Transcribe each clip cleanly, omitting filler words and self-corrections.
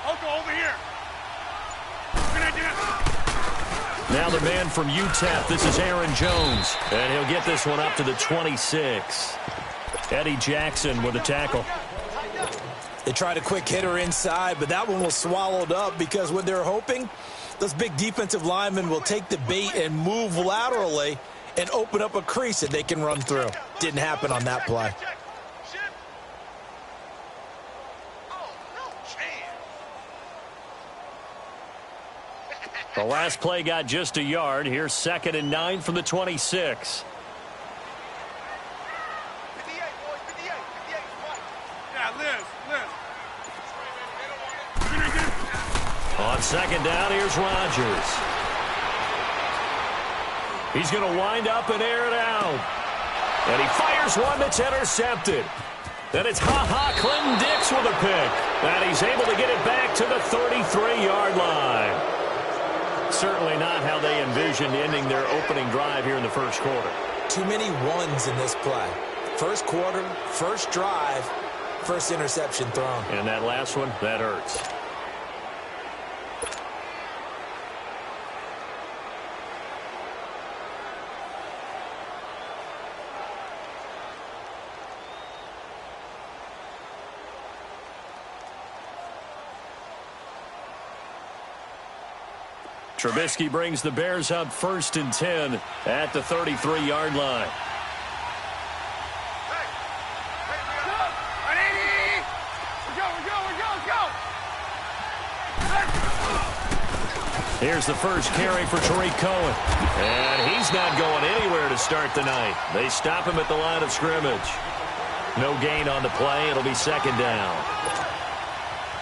Uncle, over here. Now the man from UTEP, this is Aaron Jones, and he'll get this one up to the 26. Eddie Jackson with a tackle. They tried a quick hitter inside, but that one was swallowed up because what they're hoping, those big defensive linemen will take the bait and move laterally and open up a crease that they can run through. Didn't happen on that play. The last play got just a yard. Here's 2nd and 9 from the 26. On 2nd down, here's Rodgers. He's going to wind up and air it out. And he fires one that's intercepted. Then it's Clinton Dix with a pick. And he's able to get it back to the 33-yard line. Certainly not how they envisioned ending their opening drive here in the first quarter. Too many ones in this play. First quarter, first drive, first interception thrown. And that last one, that hurts. Trubisky brings the Bears up 1st and 10 at the 33-yard line. Here's the first carry for Tariq Cohen. And he's not going anywhere to start the night. They stop him at the line of scrimmage. No gain on the play. It'll be 2nd down.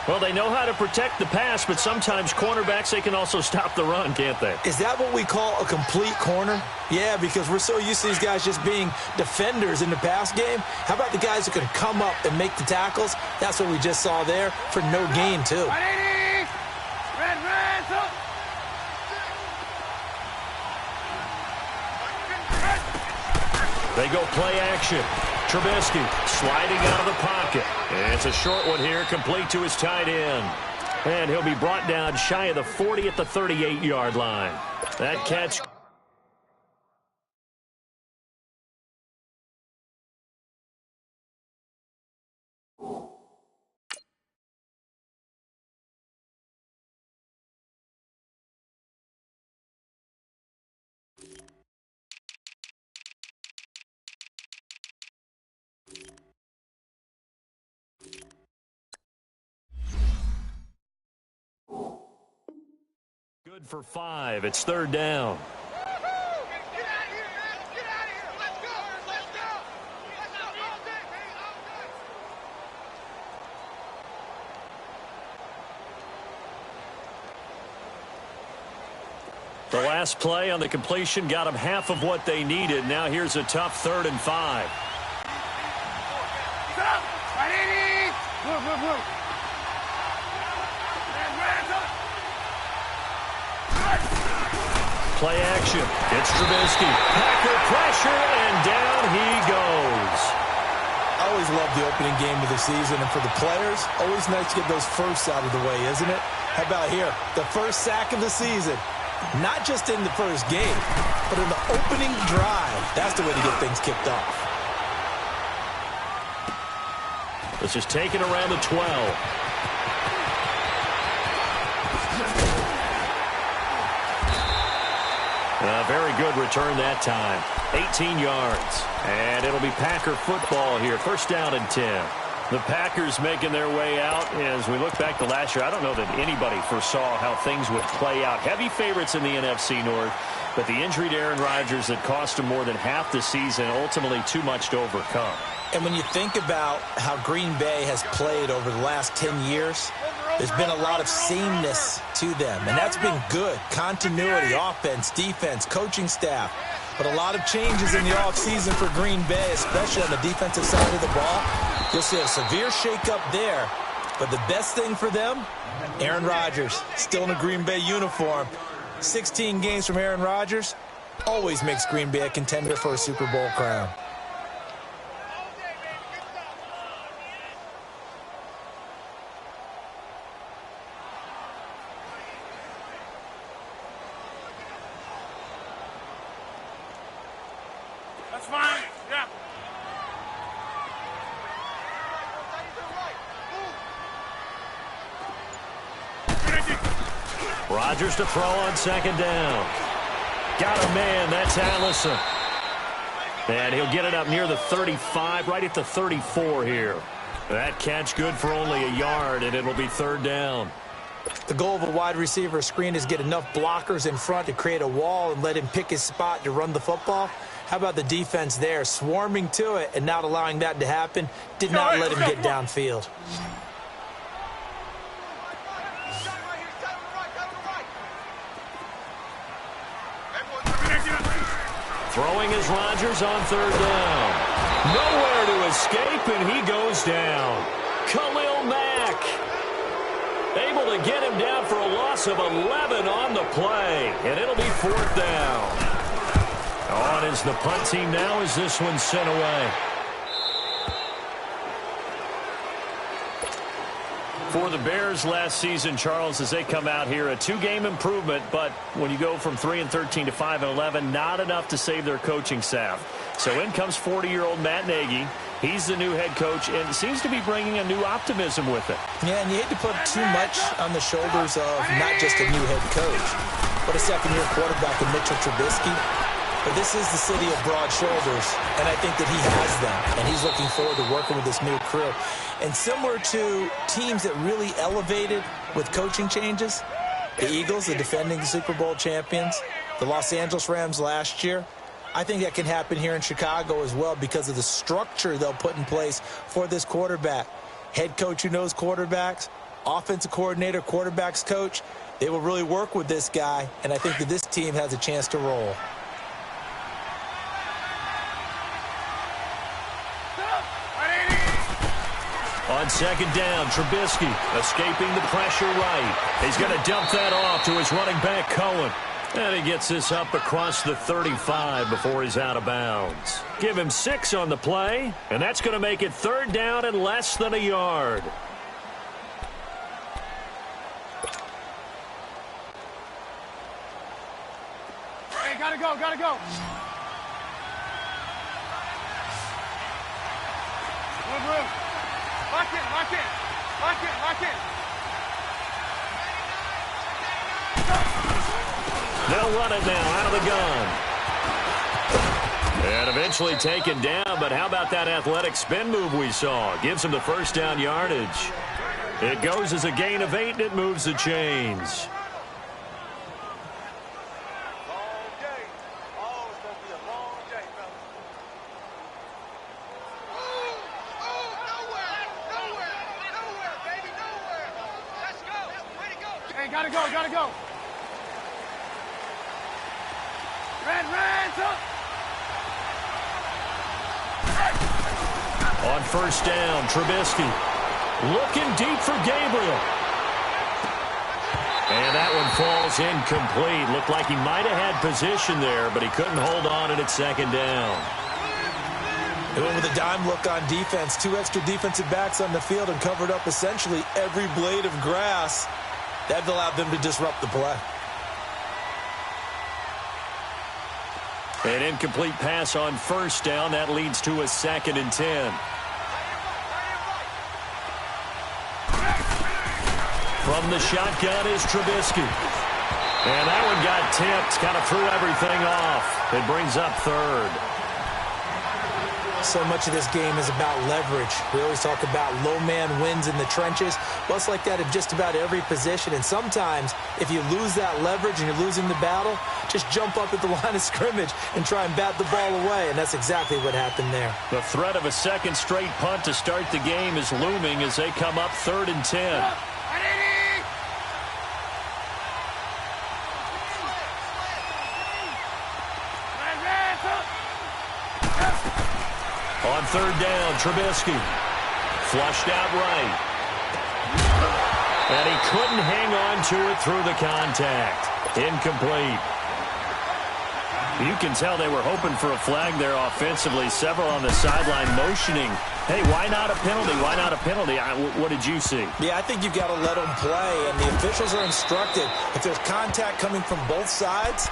Well, they know how to protect the pass, but sometimes cornerbacks, they can also stop the run, can't they? Is that what we call a complete corner? Yeah, because we're so used to these guys just being defenders in the pass game. How about the guys who can come up and make the tackles? That's what we just saw there for no gain, too. They go play action. Trubisky sliding out of the pocket. And it's a short one here, complete to his tight end. And he'll be brought down shy of the 40 at the 38-yard line. That catch. Good for 5. It's 3rd down. The last play on the completion got them half of what they needed. Now here's a tough 3rd and 5. Play action. It's Trubisky. Packer pressure, and down he goes. I always love the opening game of the season, and for the players, always nice to get those firsts out of the way, isn't it? How about here? The first sack of the season. Not just in the first game, but in the opening drive. That's the way to get things kicked off. This is taken around the 12. A very good return that time. 18 yards. And it'll be Packer football here. 1st down and 10. The Packers making their way out. As we look back to last year, I don't know that anybody foresaw how things would play out. Heavy favorites in the NFC North, but the injury to Aaron Rodgers that cost him more than half the season, ultimately too much to overcome. And when you think about how Green Bay has played over the last 10 years, there's been a lot of sameness to them, and that's been good. Continuity, offense, defense, coaching staff. But a lot of changes in the offseason for Green Bay, especially on the defensive side of the ball. You'll see a severe shakeup there. But the best thing for them, Aaron Rodgers, still in a Green Bay uniform. 16 games from Aaron Rodgers always makes Green Bay a contender for a Super Bowl crown. That's fine. Yeah. Rodgers to throw on second down. Got a man. That's Allison. And he'll get it up near the 35, right at the 34 here. That catch good for only a yard, and it'll be third down. The goal of a wide receiver screen is get enough blockers in front to create a wall and let him pick his spot to run the football. How about the defense there, swarming to it and not allowing that to happen? Did not let him get downfield. Throwing is Rodgers on third down. Nowhere to escape, and he goes down. Khalil Mack able to get him down for a loss of 11 on the play, and it'll be fourth down. On is the punt team now as this one's sent away. For the Bears last season, Charles, as they come out here, a two-game improvement, but when you go from 3-13 to 5-11, not enough to save their coaching staff. So in comes 40-year-old Matt Nagy. He's the new head coach and seems to be bringing a new optimism with it. Yeah, and you hate to put too much on the shoulders of not just a new head coach, but a second-year quarterback in Mitchell Trubisky. But this is the city of broad shoulders, and I think that he has them, and he's looking forward to working with this new crew. And similar to teams that really elevated with coaching changes, the Eagles, the defending Super Bowl champions, the Los Angeles Rams last year, I think that can happen here in Chicago as well because of the structure they'll put in place for this quarterback. Head coach who knows quarterbacks, offensive coordinator, quarterbacks coach, they will really work with this guy, and I think that this team has a chance to roll. On second down, Trubisky escaping the pressure right. He's going to dump that off to his running back, Cohen. And he gets this up across the 35 before he's out of bounds. Give him 6 on the play, and that's going to make it third down and less than a yard. Hey, gotta go, gotta go. Move. Lock in, lock in, lock in, lock in. They'll run it now out of the gun. And eventually taken down, but how about that athletic spin move we saw? Gives him the first down yardage. It goes as a gain of 8, and it moves the chains. Gotta go. Red, up. On first down, Trubisky looking deep for Gabriel. And that one falls incomplete. Looked like he might have had position there, but he couldn't hold on at second down. They went with a dime look on defense. 2 extra defensive backs on the field and covered up essentially every blade of grass. That allowed them to disrupt the play. An incomplete pass on first down. That leads to a 2nd and 10. From the shotgun is Trubisky. And that one got tipped. Kind of threw everything off. It brings up third. So much of this game is about leverage. We always talk about low man wins in the trenches. Well, it's like that in just about every position. And sometimes, if you lose that leverage and you're losing the battle, just jump up at the line of scrimmage and try and bat the ball away. And that's exactly what happened there. The threat of a second straight punt to start the game is looming as they come up 3rd and 10. On third down, Trubisky flushed out right. And he couldn't hang on to it through the contact. Incomplete. You can tell they were hoping for a flag there offensively. Several on the sideline motioning. Hey, why not a penalty? Why not a penalty? What did you see? Yeah, I think you've got to let them play. And the officials are instructed, if there's contact coming from both sides,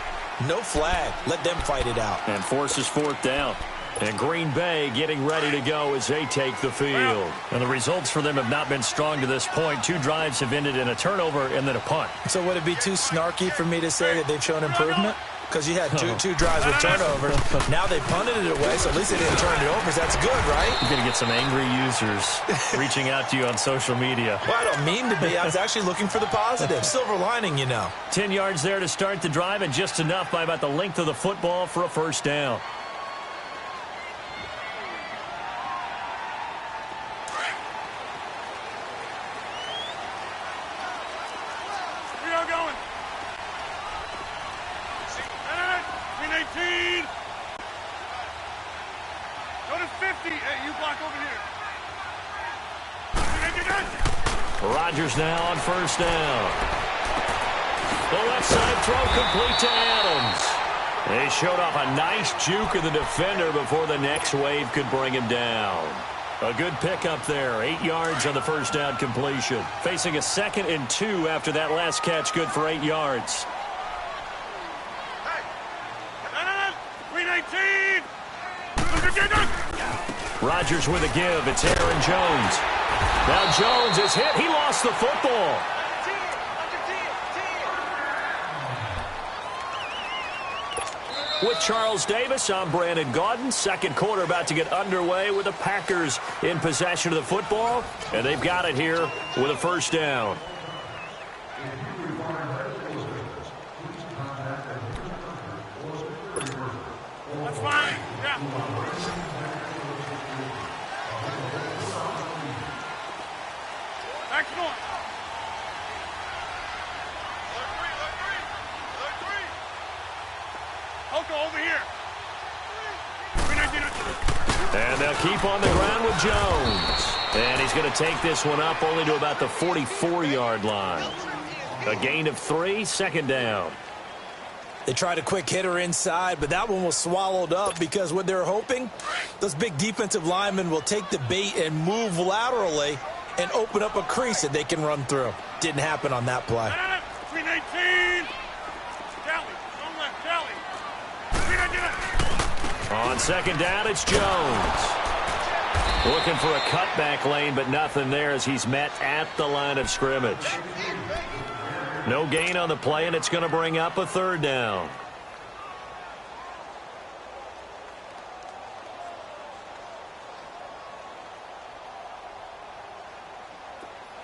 no flag. Let them fight it out. And forces 4th down. And Green Bay getting ready to go as they take the field. And the results for them have not been strong to this point. 2 drives have ended in a turnover and then a punt. So would it be too snarky for me to say that they've shown improvement? Because you had two drives with turnover. Now they punted it away, so at least they didn't turn it over. So that's good, right? You're going to get some angry users reaching out to you on social media. Well, I don't mean to be. I was actually looking for the positive. Silver lining, you know. 10 yards there to start the drive, and just enough by about the length of the football for a first down. Rodgers now on first down. The left side throw complete to Adams. They showed off a nice juke of the defender before the next wave could bring him down. A good pickup there. 8 yards on the first down completion. Facing a 2nd and 2 after that last catch, good for 8 yards. Rodgers with a give. It's Aaron Jones. Now Jones is hit. He lost the football. With Charles Davis, I'm Brandon Gaudin. Second quarter about to get underway with the Packers in possession of the football. And they've got it here with a first down. That's fine. Yeah. Next one. Hoko over here. And they'll keep on the ground with Jones. And he's going to take this one up only to about the 44-yard line. A gain of 3, second down. They tried a quick hitter inside, but that one was swallowed up because what they're hoping, those big defensive linemen will take the bait and move laterally and open up a crease that they can run through. Didn't happen on that play. Between 18. Tally. Don't let Tally. On second down, it's Jones. Looking for a cutback lane, but nothing there as he's met at the line of scrimmage. No gain on the play, and it's going to bring up a third down.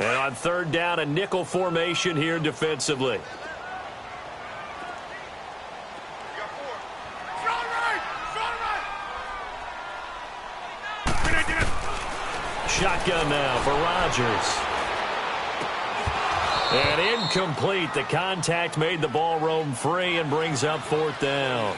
And on third down, a nickel formation here defensively. Shotgun now for Rodgers. And incomplete. The contact made the ball roam free and brings up fourth down.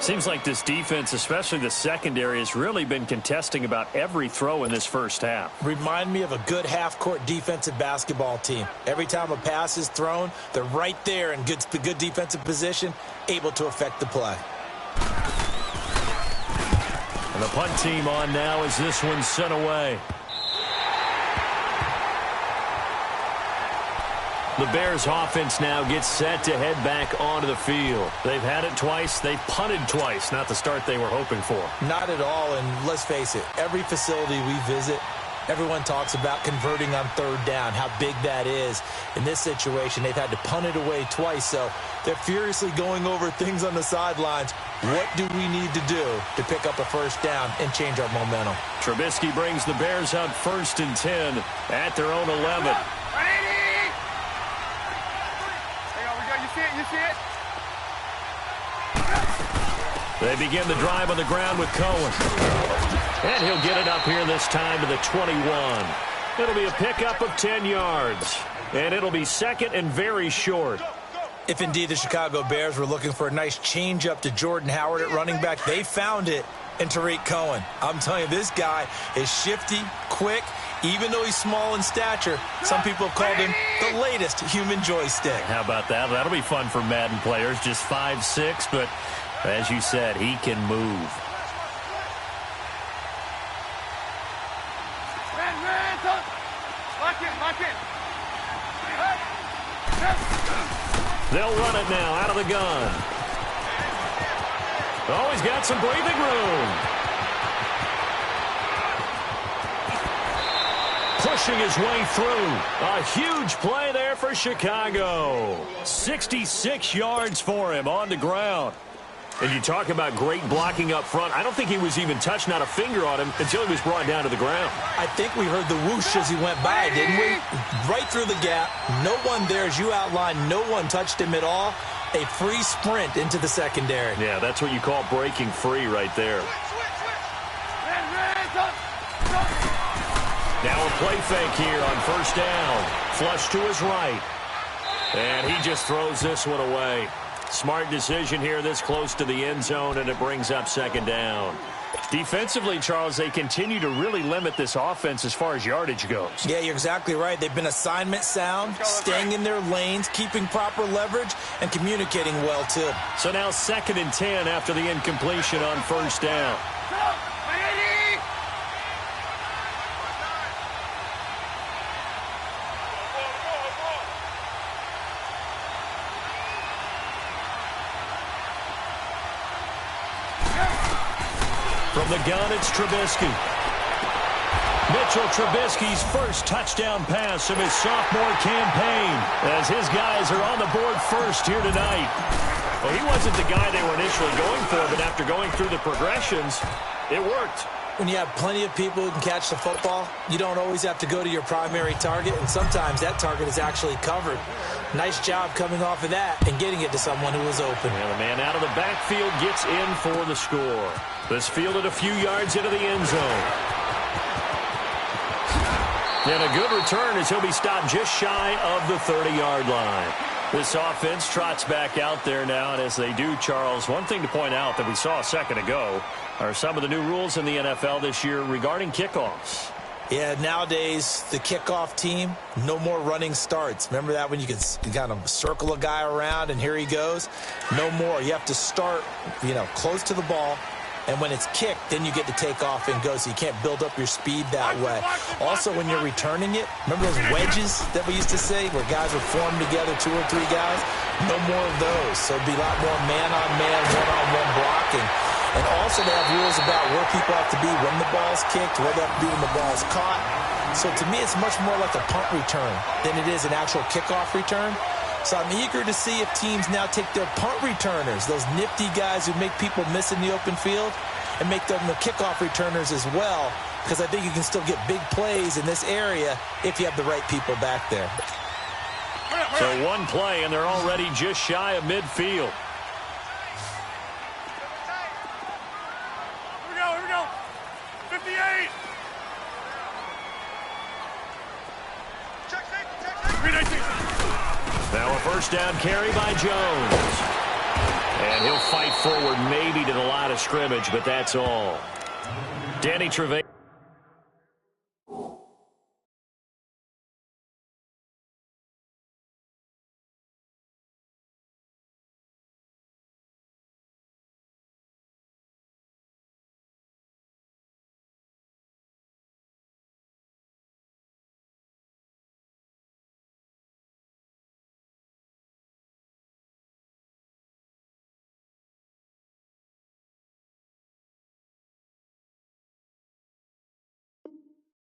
Seems like this defense, especially the secondary, has really been contesting about every throw in this first half. Remind me of a good half-court defensive basketball team. Every time a pass is thrown, they're right there in good defensive position, able to affect the play. And the punt team on now as this one's sent away. The Bears offense now gets set to head back onto the field. They've had it twice. They've punted twice. Not the start they were hoping for. Not at all, and let's face it, every facility we visit, everyone talks about converting on third down, how big that is. In this situation, they've had to punt it away twice, so they're furiously going over things on the sidelines. What do we need to do to pick up a first down and change our momentum? Trubisky brings the Bears out 1st and 10 at their own 11. You see it? They begin the drive on the ground with Cohen. And he'll get it up here this time to the 21. It'll be a pickup of 10 yards. And it'll be second and very short. If indeed the Chicago Bears were looking for a nice change-up to Jordan Howard at running back, they found it in Tariq Cohen. I'm telling you, this guy is shifty, quick. Even though he's small in stature, some people have called him the latest human joystick. How about that? That'll be fun for Madden players. Just 5'6", but as you said, he can move. Lock in. They'll run it now out of the gun. Oh, he's got some breathing room. Pushing his way through. A huge play there for Chicago. 66 yards for him on the ground. And you talk about great blocking up front. I don't think he was even touched, not a finger on him, until he was brought down to the ground. I think we heard the whoosh as he went by, didn't we? Right through the gap. No one there, as you outlined. No one touched him at all. A free sprint into the secondary. Yeah, that's what you call breaking free right there. Now a play fake here on first down. Flush to his right. And he just throws this one away. Smart decision here this close to the end zone, and it brings up second down. Defensively, Charles, they continue to really limit this offense as far as yardage goes. Yeah, you're exactly right. They've been assignment sound, staying in their lanes, keeping proper leverage, and communicating well, too. So now 2nd and 10 after the incompletion on first down. From the gun, it's Trubisky. Mitchell Trubisky's first touchdown pass of his sophomore campaign as his guys are on the board first here tonight. Well, he wasn't the guy they were initially going for, but after going through the progressions, it worked. When you have plenty of people who can catch the football, you don't always have to go to your primary target, and sometimes that target is actually covered. Nice job coming off of that and getting it to someone who was open. And the man out of the backfield gets in for the score. This fielded a few yards into the end zone. And a good return as he'll be stopped just shy of the 30-yard line. This offense trots back out there now, and as they do, Charles, one thing to point out that we saw a second ago are some of the new rules in the NFL this year regarding kickoffs. Yeah, nowadays, the kickoff team, no more running starts. Remember that when you could kind of circle a guy around and here he goes? No more. You have to start, close to the ball. And when it's kicked, then you get to take off and go, so you can't build up your speed that way. Also, when you're returning it, remember those wedges that we used to say where guys would form together, 2 or 3 guys? No more of those. So it'd be a lot more man-on-man, one-on-one blocking. And also they have rules about where people have to be when the ball's kicked, where they have to be when the ball's caught. So to me, it's much more like a punt return than it is an actual kickoff return. So I'm eager to see if teams now take their punt returners, those nifty guys who make people miss in the open field, and make them the kickoff returners as well, because I think you can still get big plays in this area if you have the right people back there. So one play, and they're already just shy of midfield. Here we go. 58. Check safety. 319. Now a first down carry by Jones. And he'll fight forward maybe to the line of scrimmage, but that's all. Danny Trevathan.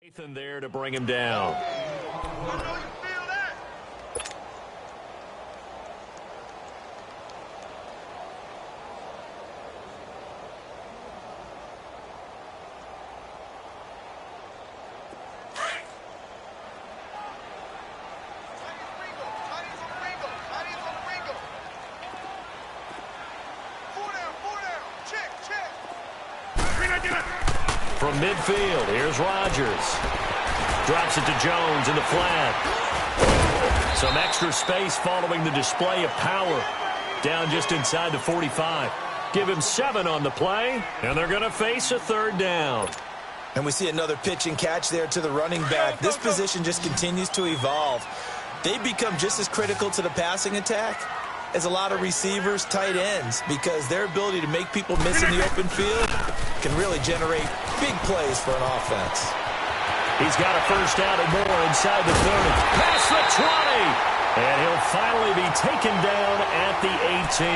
Nathan there to bring him down. From midfield, here's Rodgers. Drops it to Jones in the flat. Some extra space following the display of power. Down just inside the 45. Give him 7 on the play, and they're going to face a third down. And we see another pitch and catch there to the running back. This position just continues to evolve. They become just as critical to the passing attack as a lot of receivers, tight ends, because their ability to make people miss in the open field can really generate big plays for an offense. He's got a first down and more inside the 30. Past the 20. And he'll finally be taken down at the 18.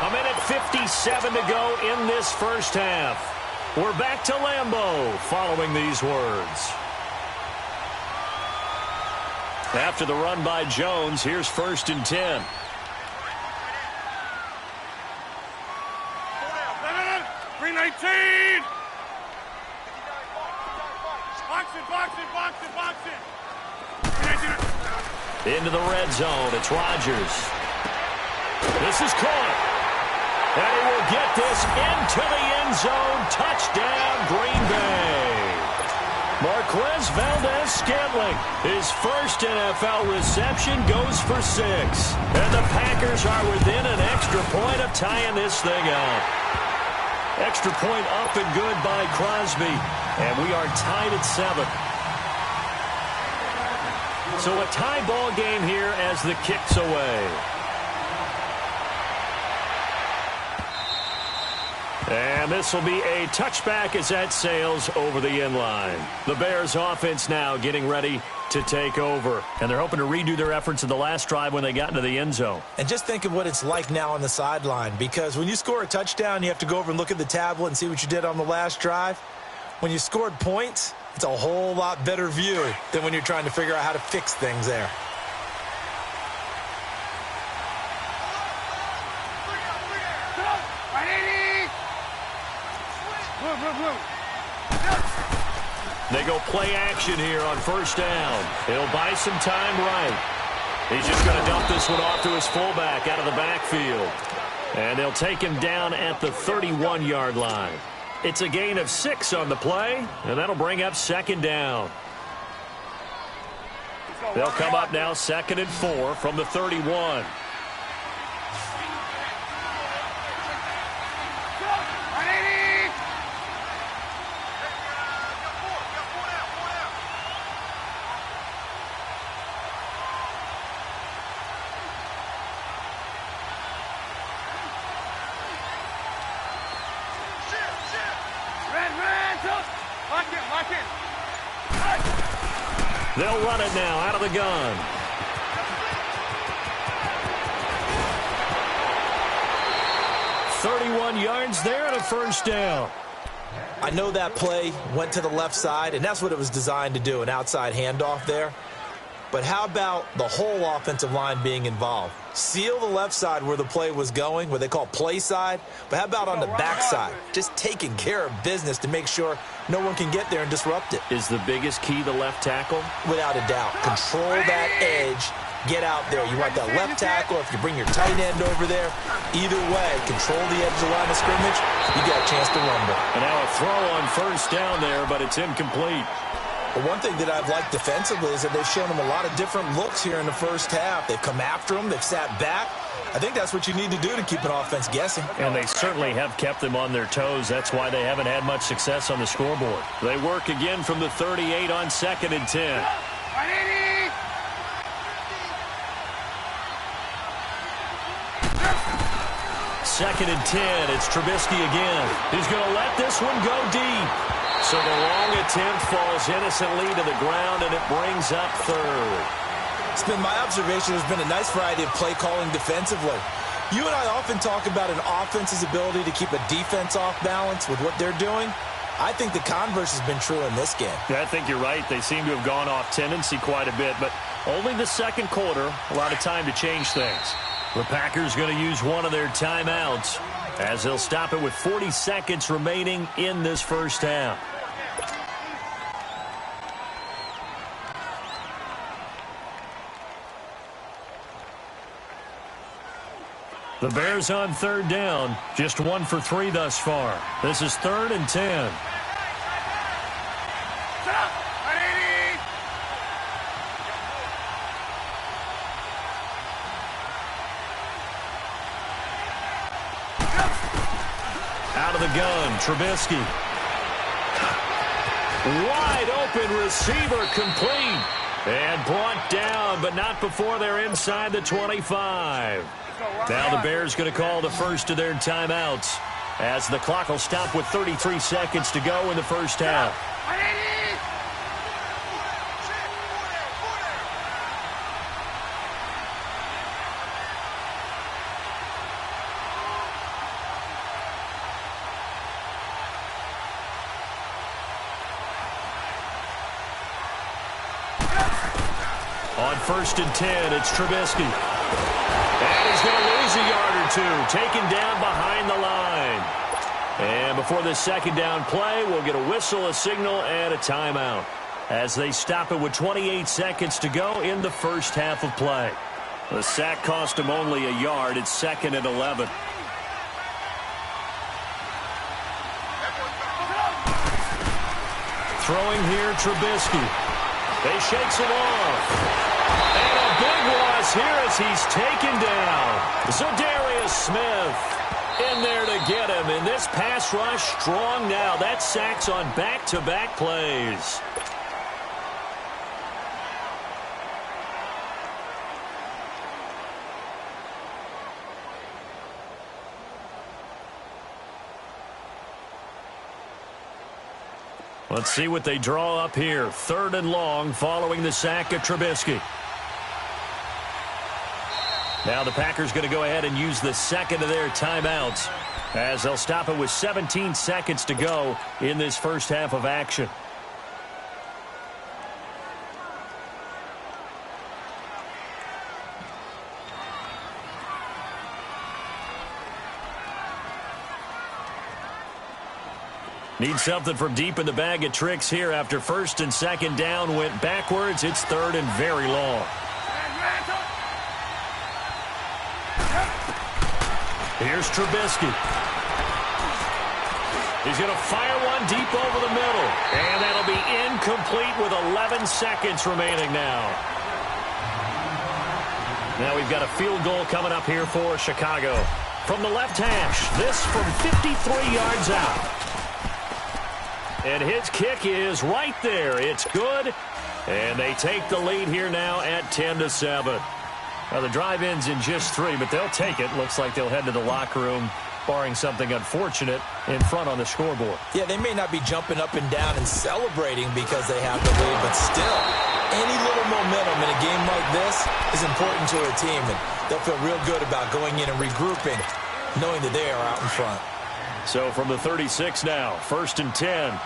A minute 57 to go in this first half. We're back to Lambeau following these words. After the run by Jones, here's 1st and 10. 319! Boxing! Into the red zone, it's Rodgers. This is caught. And he will get this into the end zone. Touchdown, Green Bay. Marquez Valdez-Scantling, his first NFL reception, goes for 6. And the Packers are within an extra point of tying this thing up. Extra point up and good by Crosby. And we are tied at 7. So a tie ball game here as the kick's away. And this will be a touchback as that sails over the end line. The Bears offense now getting ready to take over. And they're hoping to redo their efforts in the last drive when they got into the end zone. And just think of what it's like now on the sideline, because when you score a touchdown, you have to go over and look at the tablet and see what you did on the last drive. When you scored points, it's a whole lot better view than when you're trying to figure out how to fix things there. They go play action here on 1st down. He'll buy some time right. He's just going to dump this one off to his fullback out of the backfield. And they'll take him down at the 31-yard line. It's a gain of 6 on the play, and that'll bring up 2nd down. They'll come up now 2nd and 4 from the 31. They'll run it now out of the gun. .31 yards there and a 1st down. I know that play went to the left side, and that's what it was designed to do, an outside handoff there. But how about the whole offensive line being involved? Seal the left side where the play was going, where they call play side. But how about on the back side? Just taking care of business to make sure no one can get there and disrupt it. Is the biggest key the left tackle? Without a doubt. Control that edge. Get out there. You want that left tackle. If you bring your tight end over there, either way, control the edge of the line of scrimmage, you got a chance to rumble. And now a throw on 1st down there, but it's incomplete. But one thing that I've liked defensively is that they've shown them a lot of different looks here in the first half. They've come after them. They've sat back. I think that's what you need to do to keep an offense guessing. And they certainly have kept them on their toes. That's why they haven't had much success on the scoreboard. They work again from the 38 on 2nd and 10. 2nd and 10. It's Trubisky again. He's going to let this one go deep. So the long attempt falls innocently to the ground, and it brings up 3rd. It's been my observation there's been a nice variety of play calling defensively. You and I often talk about an offense's ability to keep a defense off balance with what they're doing. I think the converse has been true in this game. Yeah, I think you're right. They seem to have gone off tendency quite a bit, but only the 2nd quarter, a lot of time to change things. The Packers going to use one of their timeouts as they'll stop it with 40 seconds remaining in this first half. The Bears on 3rd down, just 1 for 3 thus far. This is 3rd and 10. Out of the gun, Trubisky. Wide open receiver complete. And brought down, but not before they're inside the 25. Now the Bears going to call the first of their timeouts as the clock will stop with 33 seconds to go in the first half. On 1st and 10, it's Trubisky. And he's going to lose a yard or two, taken down behind the line. And before this second down play, we'll get a whistle, a signal, and a timeout as they stop it with 28 seconds to go in the first half of play. The sack cost him only a yard. It's 2nd and 11. Throwing here, Trubisky. They shakes him off. And a big loss here as he's taken down. Za'Darius Smith in there to get him. And this pass rush strong now. That's sacks on back-to-back plays. Let's see what they draw up here. 3rd and long following the sack of Trubisky. Now the Packers going to go ahead and use the second of their timeouts as they'll stop it with 17 seconds to go in this first half of action. Need something from deep in the bag of tricks here after 1st and 2nd down went backwards. It's 3rd and very long. Here's Trubisky. He's going to fire one deep over the middle. And that'll be incomplete with 11 seconds remaining now. Now we've got a field goal coming up here for Chicago. From the left hash, this from 53 yards out. And his kick is right there. It's good. And they take the lead here now at 10-7. Now the drive ends in just 3, but they'll take it. Looks like they'll head to the locker room, barring something unfortunate, in front on the scoreboard. Yeah, they may not be jumping up and down and celebrating because they have the lead, but still, any little momentum in a game like this is important to a team, and they'll feel real good about going in and regrouping, knowing that they are out in front. So from the 36 now, 1st and 10.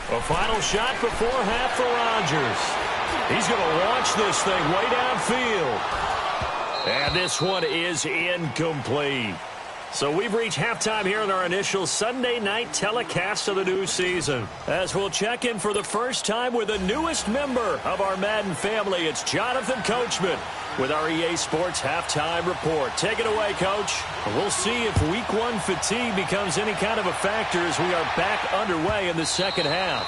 A final shot before half for Rodgers. He's going to launch this thing way downfield. And this one is incomplete. So we've reached halftime here in our initial Sunday night telecast of the new season. As we'll check in for the first time with the newest member of our Madden family, it's Jonathan Coachman with our EA Sports Halftime Report. Take it away, Coach. We'll see if Week 1 fatigue becomes any kind of a factor as we are back underway in the second half.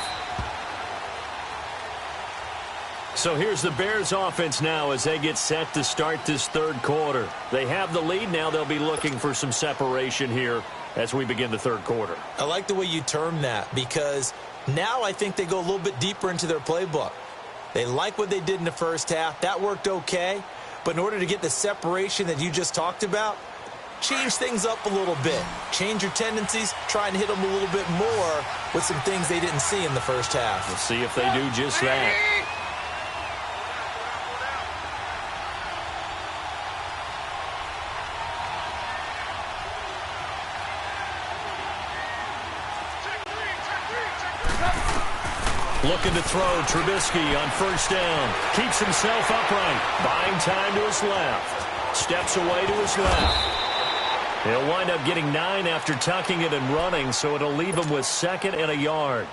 So here's the Bears offense now as they get set to start this 3rd quarter. They have the lead. Now they'll be looking for some separation here as we begin the 3rd quarter. I like the way you term that because now I think they go a little bit deeper into their playbook. They like what they did in the first half. That worked okay. But in order to get the separation that you just talked about, change things up a little bit. Change your tendencies. Try and hit them a little bit more with some things they didn't see in the first half. We'll see if they do just that. Looking to throw, Trubisky on 1st down. Keeps himself upright. Buying time to his left. Steps away to his left. He'll wind up getting 9 after tucking it and running, so it'll leave him with 2nd and a yard.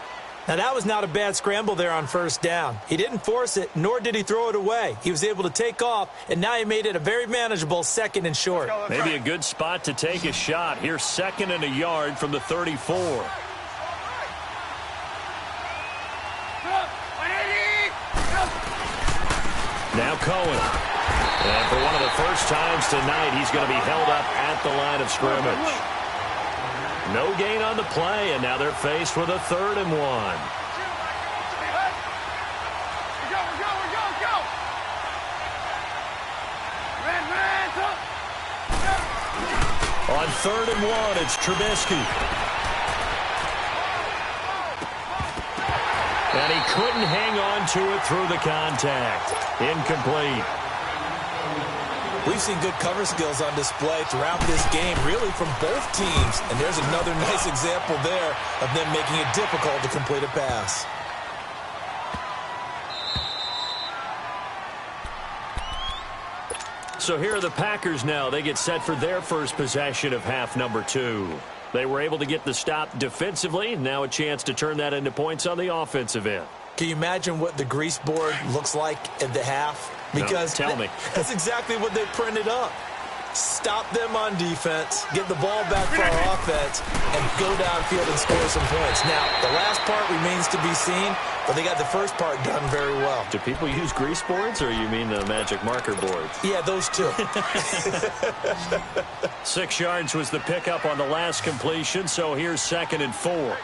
Now, that was not a bad scramble there on 1st down. He didn't force it, nor did he throw it away. He was able to take off, and now he made it a very manageable 2nd and short. Maybe a good spot to take a shot. Here's 2nd and a yard from the 34. Now Cohen. And for one of the first times tonight, he's going to be held up at the line of scrimmage. No gain on the play, and now they're faced with a 3rd and 1. On 3rd and 1, it's Trubisky. And he couldn't hang on to it through the contact. Incomplete. We've seen good cover skills on display throughout this game, really from both teams. And there's another nice example there of them making it difficult to complete a pass. So here are the Packers now. They get set for their first possession of half number 2. They were able to get the stop defensively. Now a chance to turn that into points on the offensive end. Can you imagine what the grease board looks like at the half? Because no, tell me. That's exactly what they printed up. Stop them on defense, get the ball back for our offense, and go downfield and score some points. Now, the last part remains to be seen, but they got the first part done very well. Do people use grease boards, or you mean the magic marker boards? Yeah, those two. 6 yards was the pickup on the last completion, so here's 2nd and 4.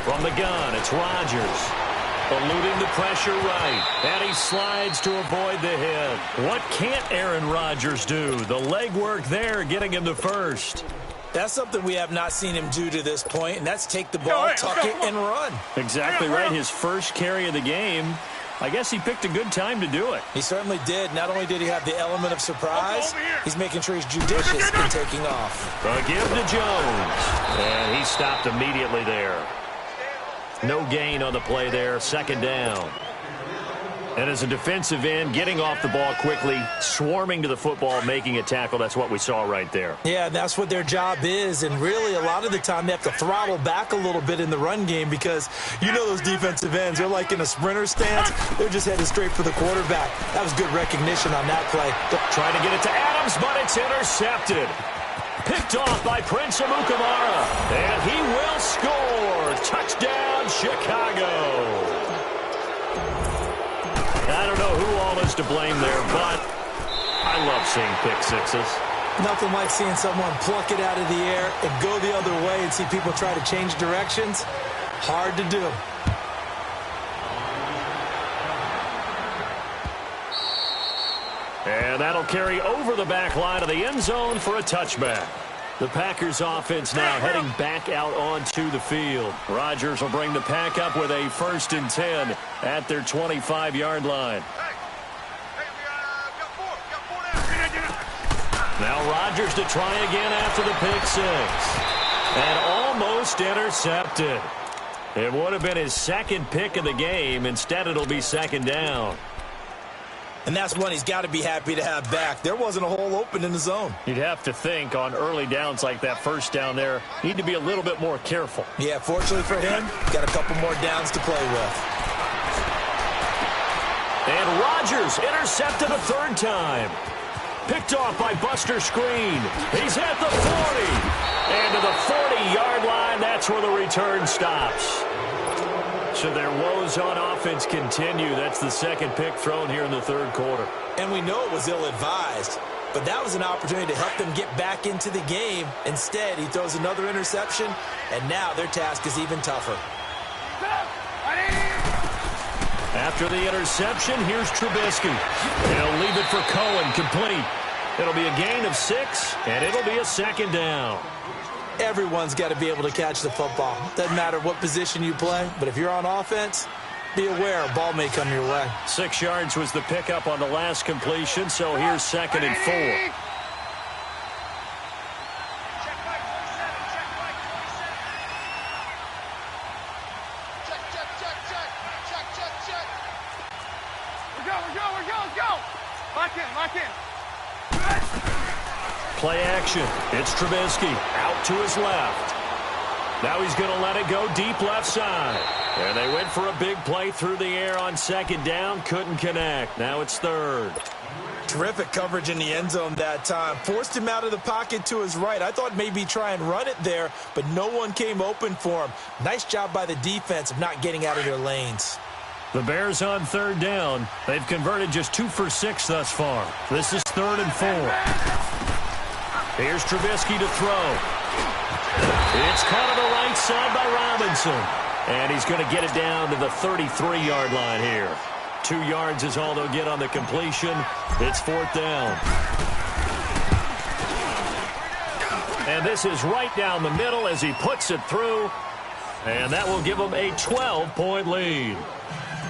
From the gun, it's Rodgers. Eluding the pressure right. And he slides to avoid the hit. What can't Aaron Rodgers do? The legwork there getting him the first. That's something we have not seen him do to this point, and that's take the ball, tuck it, and run. Exactly right. His first carry of the game. I guess he picked a good time to do it. He certainly did. Not only did he have the element of surprise, he's making sure he's judicious in taking off. A give to Jones. And he stopped immediately there. No gain on the play there, 2nd down. And as a defensive end, getting off the ball quickly, swarming to the football, making a tackle, that's what we saw right there. Yeah, that's what their job is, and really a lot of the time they have to throttle back a little bit in the run game because you know those defensive ends, they're like in a sprinter stance. They're just headed straight for the quarterback. That was good recognition on that play. Trying to get it to Adams, but it's intercepted. Picked off by Prince Amukamara, and he will score. Touchdown, Chicago. I don't know who all is to blame there, but I love seeing pick sixes. Nothing like seeing someone pluck it out of the air and go the other way and see people try to change directions. Hard to do. And that'll carry over the back line of the end zone for a touchback. The Packers offense now heading back out onto the field. Rodgers will bring the pack up with a 1st and 10 at their 25-yard line. Now Rodgers to try again after the pick 6. And almost intercepted. It would have been his 2nd pick of the game. Instead, it'll be 2nd down. And that's one he's got to be happy to have back. There wasn't a hole open in the zone. You'd have to think on early downs like that 1st down there, need to be a little bit more careful. Yeah, fortunately for him, got a couple more downs to play with. And Rodgers intercepted a 3rd time. Picked off by Buster Screen. He's at the 40. And to the 40-yard line, that's where the return stops. So their woes on offense continue. That's the 2nd pick thrown here in the 3rd quarter. And we know it was ill-advised, but that was an opportunity to help them get back into the game. Instead, he throws another interception, and now their task is even tougher. After the interception, here's Trubisky. He'll leave it for Cohen, complete. It'll be a gain of 6, and it'll be a 2nd down. Everyone's got to be able to catch the football. Doesn't matter what position you play, but if you're on offense, be aware a ball may come your way. 6 yards was the pickup on the last completion, so here's 2nd and 4. Lock in. Play action. It's Trubisky out to his left. Now he's going to let it go deep left side. And they went for a big play through the air on 2nd down. Couldn't connect. Now it's 3rd. Terrific coverage in the end zone that time. Forced him out of the pocket to his right. I thought maybe try and run it there, but no one came open for him. Nice job by the defense of not getting out of their lanes. The Bears on 3rd down. They've converted just 2 for 6 thus far. This is 3rd and 4. Here's Trubisky to throw. It's caught on the right side by Robinson. And he's going to get it down to the 33-yard line here. 2 yards is all they'll get on the completion. It's 4th down. And this is right down the middle as he puts it through. And that will give them a 12-point lead.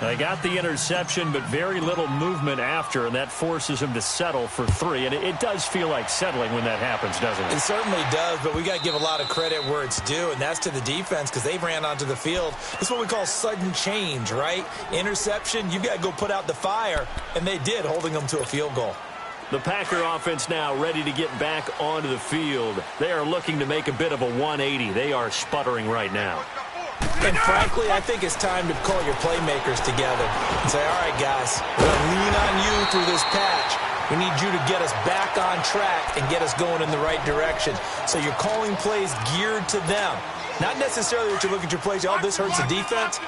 They got the interception, but very little movement after, and that forces him to settle for 3. And it does feel like settling when that happens, doesn't it? It certainly does, but we got to give a lot of credit where it's due, and that's to the defense because they ran onto the field. It's what we call sudden change, right? Interception, you got to go put out the fire, and they did, holding them to a field goal. The Packer offense now ready to get back onto the field. They are looking to make a bit of a 180. They are sputtering right now. And frankly, I think it's time to call your playmakers together and say, all right, guys, we're going to lean on you through this patch. We need you to get us back on track and get us going in the right direction. So you're calling plays geared to them. Not necessarily that you're looking at your plays, oh, this hurts the defense.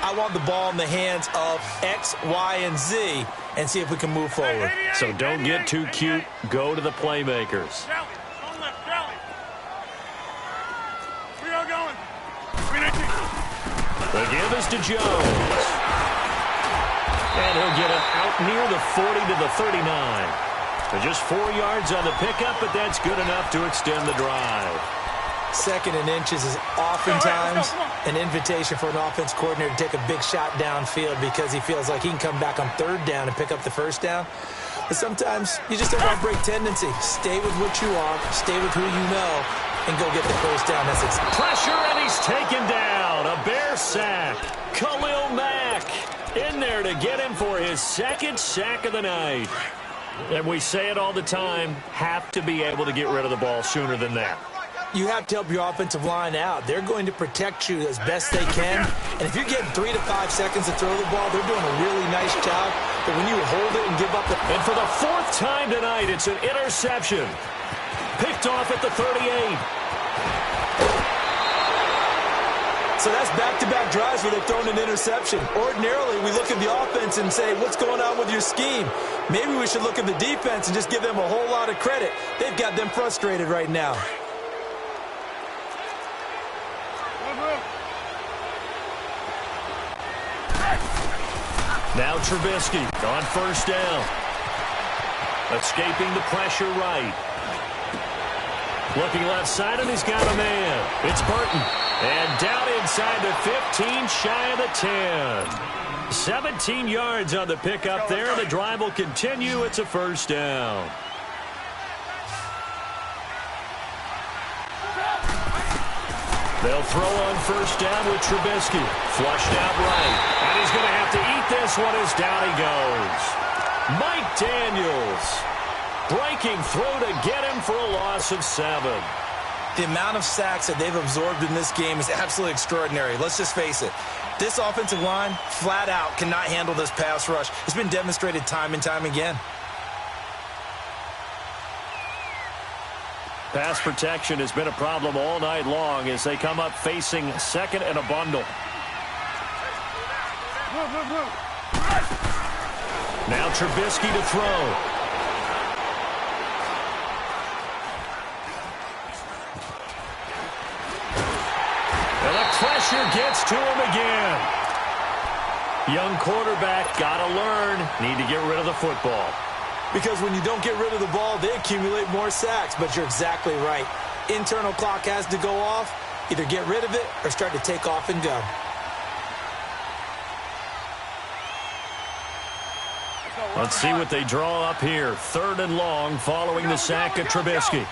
I want the ball in the hands of X, Y, and Z and see if we can move forward. So don't get too cute. Go to the playmakers. The give is to Jones. And he'll get it out near the 40 to the 39. So just 4 yards on the pickup, but that's good enough to extend the drive. 2nd and inches is oftentimes an invitation for an offense coordinator to take a big shot downfield because he feels like he can come back on 3rd down and pick up the 1st down. But sometimes you just have a break tendency. Stay with what you are, stay with who you know, and go get the 1st down. That's pressure, and he's taken down. A Bear sack. Khalil Mack in there to get him for his 2nd sack of the night. And we say it all the time, have to be able to get rid of the ball sooner than that. You have to help your offensive line out. They're going to protect you as best they can. And if you're getting 3 to 5 seconds to throw the ball, they're doing a really nice job. But when you hold it and give up the... And for the 4th time tonight, it's an interception. Picked off at the 38. So that's back-to-back drives where they've thrown an interception. Ordinarily, we look at the offense and say, what's going on with your scheme? Maybe we should look at the defense and just give them a whole lot of credit. They've got them frustrated right now. Now Trubisky on 1st down. Escaping the pressure right. Looking left side, and he's got a man. It's Burton. And down inside the 15, shy of the 10. 17 yards on the pickup there, and the drive will continue. It's a 1st down. They'll throw on 1st down with Trubisky. Flushed out right. And he's going to have to eat this one as down he goes. Mike Daniels breaking through to get him for a loss of 7. The amount of sacks that they've absorbed in this game is absolutely extraordinary. Let's just face it. This offensive line, flat out, cannot handle this pass rush. It's been demonstrated time and time again. Pass protection has been a problem all night long as they come up facing 2nd and a bundle. Now Trubisky to throw. And the pressure gets to him again. Young quarterback, got to learn. Need to get rid of the football. Because when you don't get rid of the ball, they accumulate more sacks. But you're exactly right. Internal clock has to go off. Either get rid of it or start to take off and go. Let's see what they draw up here. 3rd and long following the sack of Trubisky.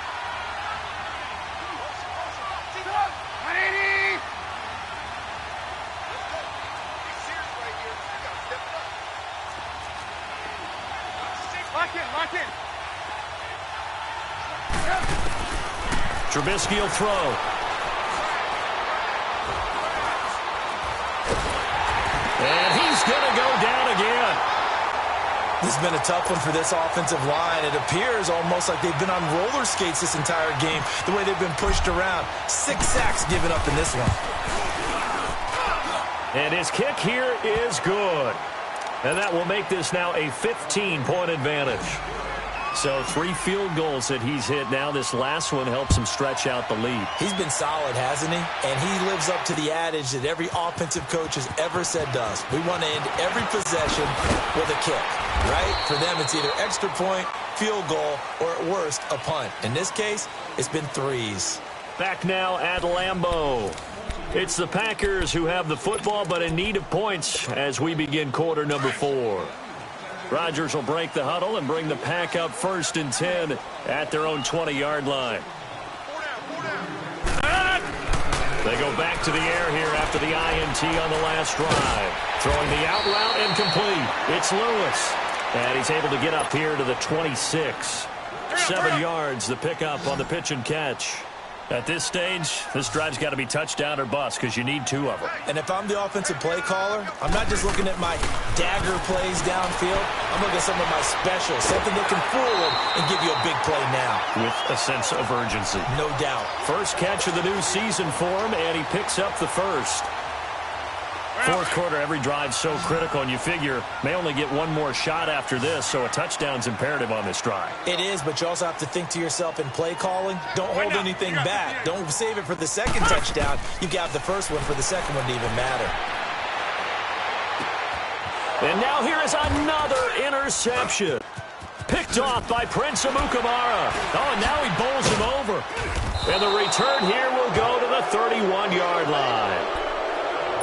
Trubisky will throw. And he's going to go down again. This has been a tough one for this offensive line. It appears almost like they've been on roller skates this entire game, the way they've been pushed around. 6 sacks given up in this one. And his kick here is good. And that will make this now a 15-point advantage. So 3 field goals that he's hit now. This last one helps him stretch out the lead. He's been solid, hasn't he? And he lives up to the adage that every offensive coach has ever said to us. We want to end every possession with a kick, right? For them, it's either extra point, field goal, or at worst, a punt. In this case, it's been 3s. Back now at Lambeau. It's the Packers who have the football, but in need of points as we begin quarter number 4. Rodgers will break the huddle and bring the Pack up 1st and 10 at their own 20-yard line. They go back to the air here after the INT on the last drive. Throwing the out route incomplete. It's Lewis. And he's able to get up here to the 26. 7 yards, the pickup on the pitch and catch. At this stage, this drive's got to be touchdown or bust because you need 2 of them. And if I'm the offensive play caller, I'm not just looking at my dagger plays downfield. I'm looking at some of my specials, something that can fool them and give you a big play now. With a sense of urgency. No doubt. First catch of the new season for him, and he picks up the first. Fourth quarter, every drive's so critical, and you figure may only get one more shot after this, so a touchdown's imperative on this drive. It is, but you also have to think to yourself in play calling, don't hold anything back. Don't save it for the second touchdown. You got the first one for the second one to even matter. And now here is another interception. Picked off by Prince Amukamara. Oh, and now he bowls him over. And the return here will go to the 31-yard line.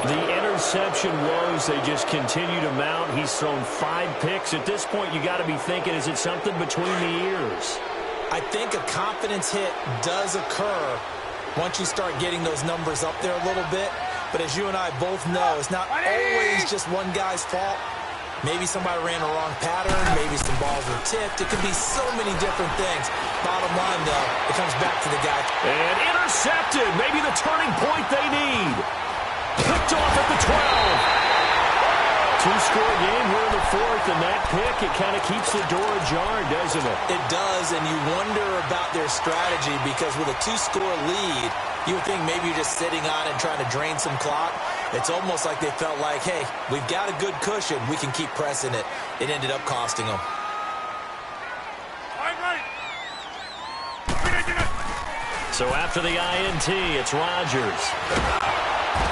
The interception woes, they just continue to mount. He's thrown 5 picks. At this point, you got to be thinking, is it something between the ears? I think a confidence hit does occur once you start getting those numbers up there a little bit. But as you and I both know, it's not always just one guy's fault. Maybe somebody ran a wrong pattern. Maybe some balls were tipped. It could be so many different things. Bottom line, though, it comes back to the guy. And intercepted. Maybe the turning point they need. Picked off at the 12. 2-score game here in the 4th, and that pick, it kind of keeps the door ajar, doesn't it? It does, and you wonder about their strategy because with a 2-score lead, you would think maybe you're just sitting on it and trying to drain some clock. It's almost like they felt like, hey, we've got a good cushion. We can keep pressing it. It ended up costing them. So after the INT, it's Rodgers.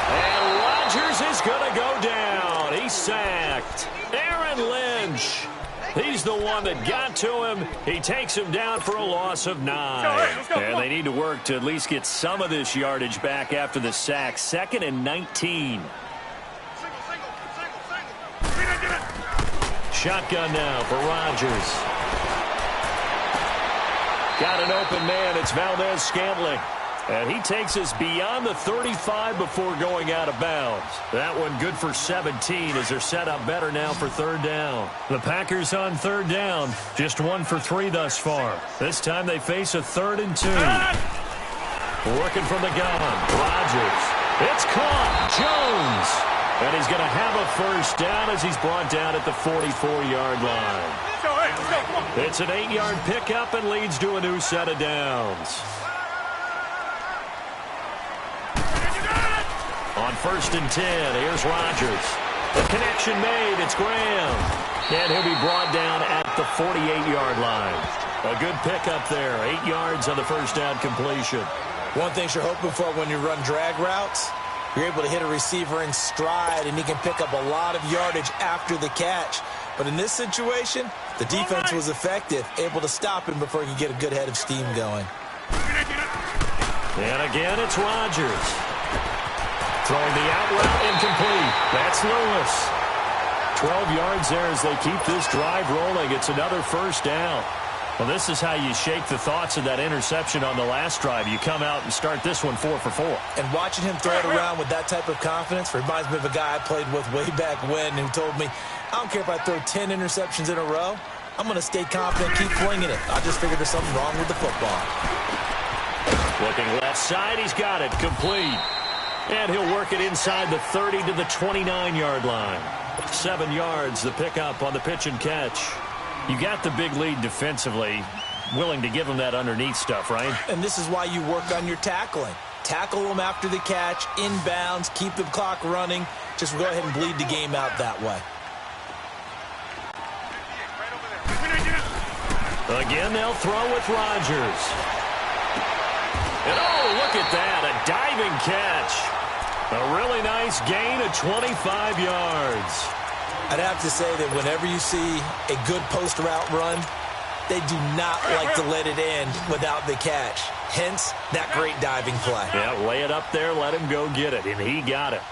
And Rodgers is going to go down. He's sacked. Aaron Lynch. He's the one that got to him. He takes him down for a loss of 9. And they need to work to at least get some of this yardage back after the sack. 2nd and 19. Shotgun now for Rodgers. Got an open man. It's Valdez-Scantling. And he takes us beyond the 35 before going out of bounds. That one good for 17 as they're set up better now for 3rd down. The Packers on 3rd down. Just 1 for 3 thus far. This time they face a 3rd and 2. Working from the gun. Rodgers. It's caught. Jones. And he's going to have a 1st down as he's brought down at the 44-yard line. It's an 8-yard pickup and leads to a new set of downs. On 1st and 10, here's Rodgers. The connection made. It's Graham. And he'll be brought down at the 48-yard line. A good pickup there. 8 yards on the 1st down completion. One thing you're hoping for when you run drag routes, you're able to hit a receiver in stride, and he can pick up a lot of yardage after the catch. But in this situation, the defense was effective, able to stop him before he could get a good head of steam going. And again, it's Rodgers. Throwing the out route incomplete. That's Lewis. 12 yards there as they keep this drive rolling. It's another 1st down. Well, this is how you shake the thoughts of that interception on the last drive. You come out and start this one 4 for 4. And watching him throw it around with that type of confidence reminds me of a guy I played with way back when who told me, I don't care if I throw 10 interceptions in a row. I'm going to stay confident, keep flinging it. I just figured there's something wrong with the football. Looking left side, he's got it. Complete. And he'll work it inside the 30 to the 29-yard line. 7 yards, the pickup on the pitch and catch. You got the big lead defensively. Willing to give him that underneath stuff, right? And this is why you work on your tackling. Tackle them after the catch, inbounds, keep the clock running. Just go ahead and bleed the game out that way. Again, they'll throw with Rodgers. And oh, look at that, a diving catch. A really nice gain of 25 yards. I'd have to say that whenever you see a good post route run, they do not like to let it end without the catch. Hence, that great diving play. Yeah, lay it up there, let him go get it, and he got it.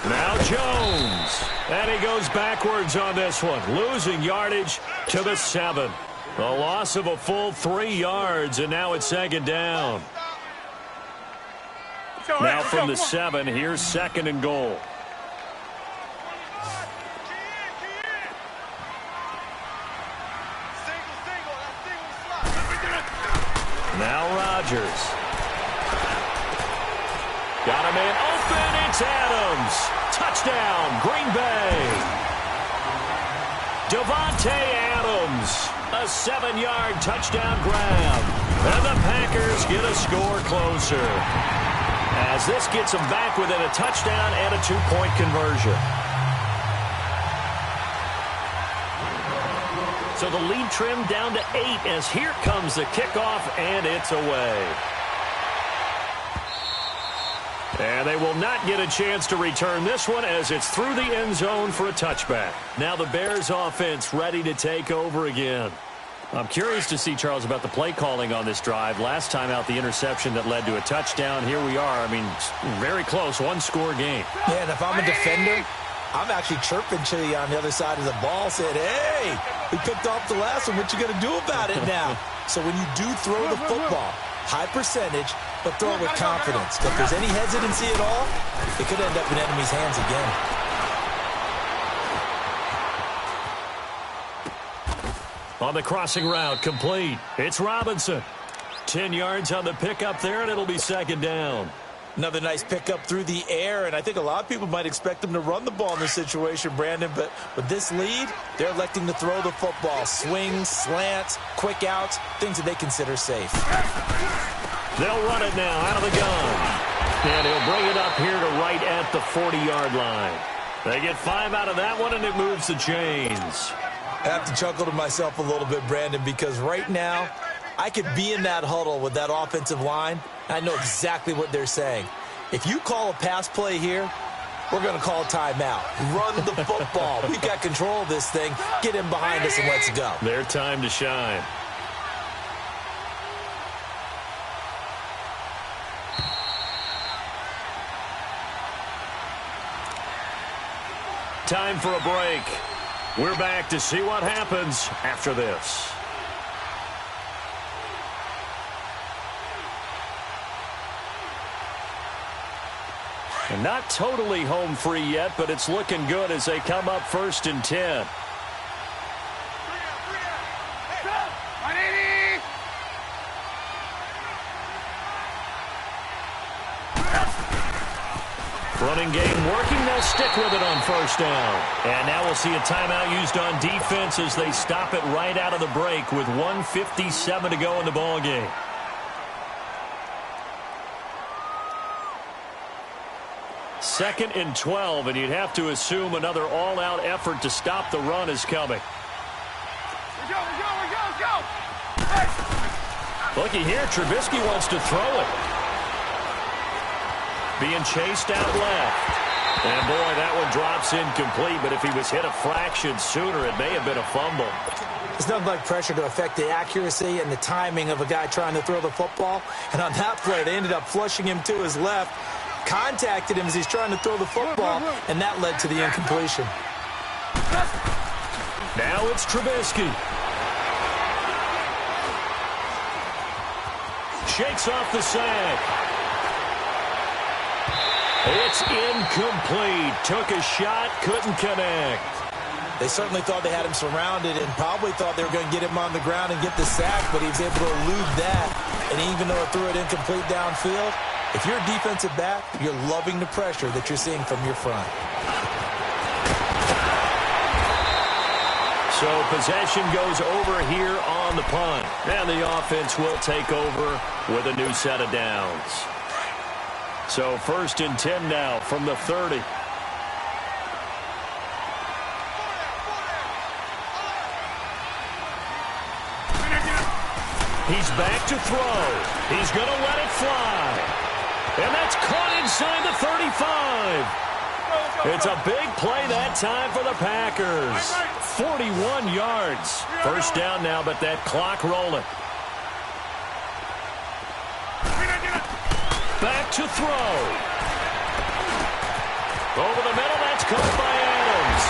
Now Jones. And he goes backwards on this one, losing yardage to the 7. A loss of a full 3 yards, and now it's 2nd down. Now from the 7, here's 2nd and goal. Now Rodgers. Got a man open. It's Adams. Touchdown, Green Bay. Davante Adams. A 7-yard touchdown grab. And the Packers get a score closer, as this gets them back within a touchdown and a 2-point conversion. So the lead trimmed down to 8 as here comes the kickoff, and it's away. And they will not get a chance to return this one as it's through the end zone for a touchback. Now the Bears offense ready to take over again. I'm curious to see, Charles, about the play calling on this drive. Last time out, the interception that led to a touchdown. Here we are. I mean, very close, 1-score game. Yeah, and if I'm a defender, I'm actually chirping to you on the other side of the ball, saying, hey, we picked off the last one. What you going to do about it now? So when you do throw the football, high percentage, but throw it with confidence. If there's any hesitancy at all, it could end up in enemy's hands again. On the crossing route, complete. It's Robinson. 10 yards on the pickup there, and it'll be 2nd down. Another nice pickup through the air, and I think a lot of people might expect them to run the ball in this situation, Brandon, but with this lead, they're electing to throw the football. Swings, slants, quick outs, things that they consider safe. They'll run it now out of the gun. And he'll bring it up here to right at the 40-yard line. They get 5 out of that one, and it moves the chains. I have to chuckle to myself a little bit, Brandon, because right now, I could be in that huddle with that offensive line. I know exactly what they're saying. If you call a pass play here, we're going to call a timeout. Run the football. We've got control of this thing. Get in behind us and let's go. Their time to shine. Time for a break. We're back to see what happens after this. And not totally home free yet, but it's looking good as they come up 1st and 10. Running game working. They'll stick with it on 1st down. And now we'll see a timeout used on defense as they stop it right out of the break with 1:57 to go in the ball game. Second and 12, and you'd have to assume another all-out effort to stop the run is coming. Looky here, Trubisky wants to throw it. Being chased out left. And boy, that one drops incomplete, but if he was hit a fraction sooner, it may have been a fumble. There's nothing like pressure to affect the accuracy and the timing of a guy trying to throw the football. And on that play, they ended up flushing him to his left, contacted him as he's trying to throw the football, and that led to the incompletion. Now it's Trubisky. Shakes off the sack. It's incomplete. Took a shot, couldn't connect. They certainly thought they had him surrounded and probably thought they were going to get him on the ground and get the sack, but he was able to elude that. And even though it threw it incomplete downfield, if you're a defensive back, you're loving the pressure that you're seeing from your front. So possession goes over here on the punt. And the offense will take over with a new set of downs. So 1st and 10 now from the 30. He's back to throw. He's going to let it fly. And that's caught inside the 35. It's a big play that time for the Packers. 41 yards. First down now, but that clock rolling. Back to throw. Over the middle, that's caught by Adams.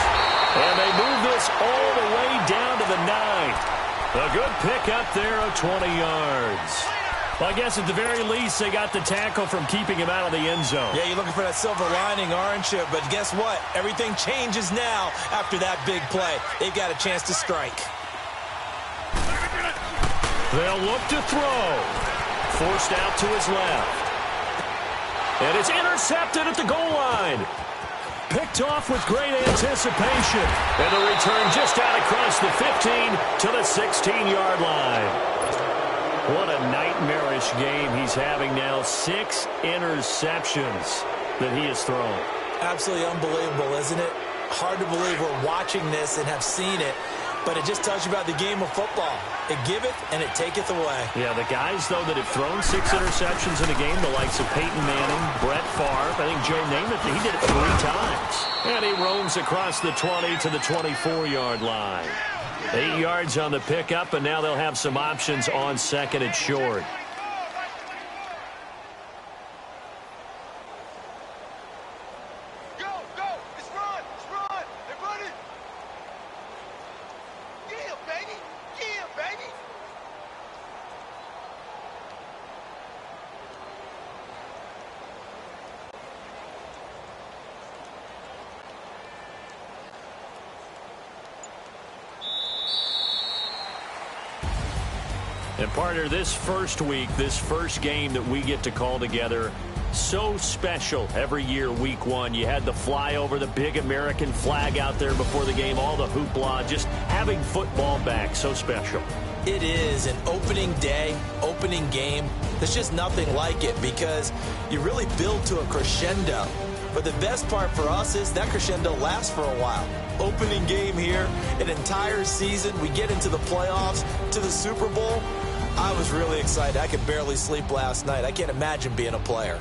And they move this all the way down to the 9. A good pick up there of 20 yards. Well, I guess at the very least, they got the tackle from keeping him out of the end zone. Yeah, you're looking for that silver lining, aren't you? But guess what? Everything changes now after that big play. They've got a chance to strike. They'll look to throw. Forced out to his left. And it's intercepted at the goal line. Picked off with great anticipation. And the return just out across the 15 to the 16-yard line. What a nightmarish game he's having now. 6 interceptions that he has thrown. Absolutely unbelievable, isn't it? Hard to believe we're watching this and have seen it, but it just tells you about the game of football. It giveth and it taketh away. Yeah, the guys, though, that have thrown 6 interceptions in a game, the likes of Peyton Manning, Brett Favre, I think Joe Namath, he did it 3 times. And he roams across the 20 to the 24-yard line. 8 yards on the pickup, and now they'll have some options on second and short. Go, go, let's run, they're running. Yeah, baby, yeah, baby. And partner, this first week, this first game that we get to call together, so special every year, week 1. You had the flyover, the big American flag out there before the game, all the hoopla, just having football back, so special. It is an opening day, opening game. There's just nothing like it because you really build to a crescendo. But the best part for us is that crescendo lasts for a while. Opening game here, an entire season. We get into the playoffs, to the Super Bowl. I was really excited. I could barely sleep last night. I can't imagine being a player.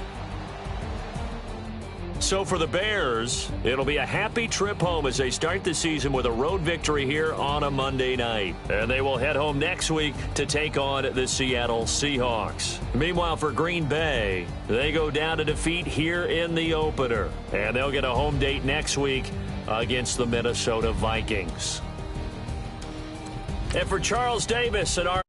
So for the Bears, it'll be a happy trip home as they start the season with a road victory here on a Monday night. And they will head home next week to take on the Seattle Seahawks. Meanwhile, for Green Bay, they go down to defeat here in the opener. And they'll get a home date next week against the Minnesota Vikings. And for Charles Davis and our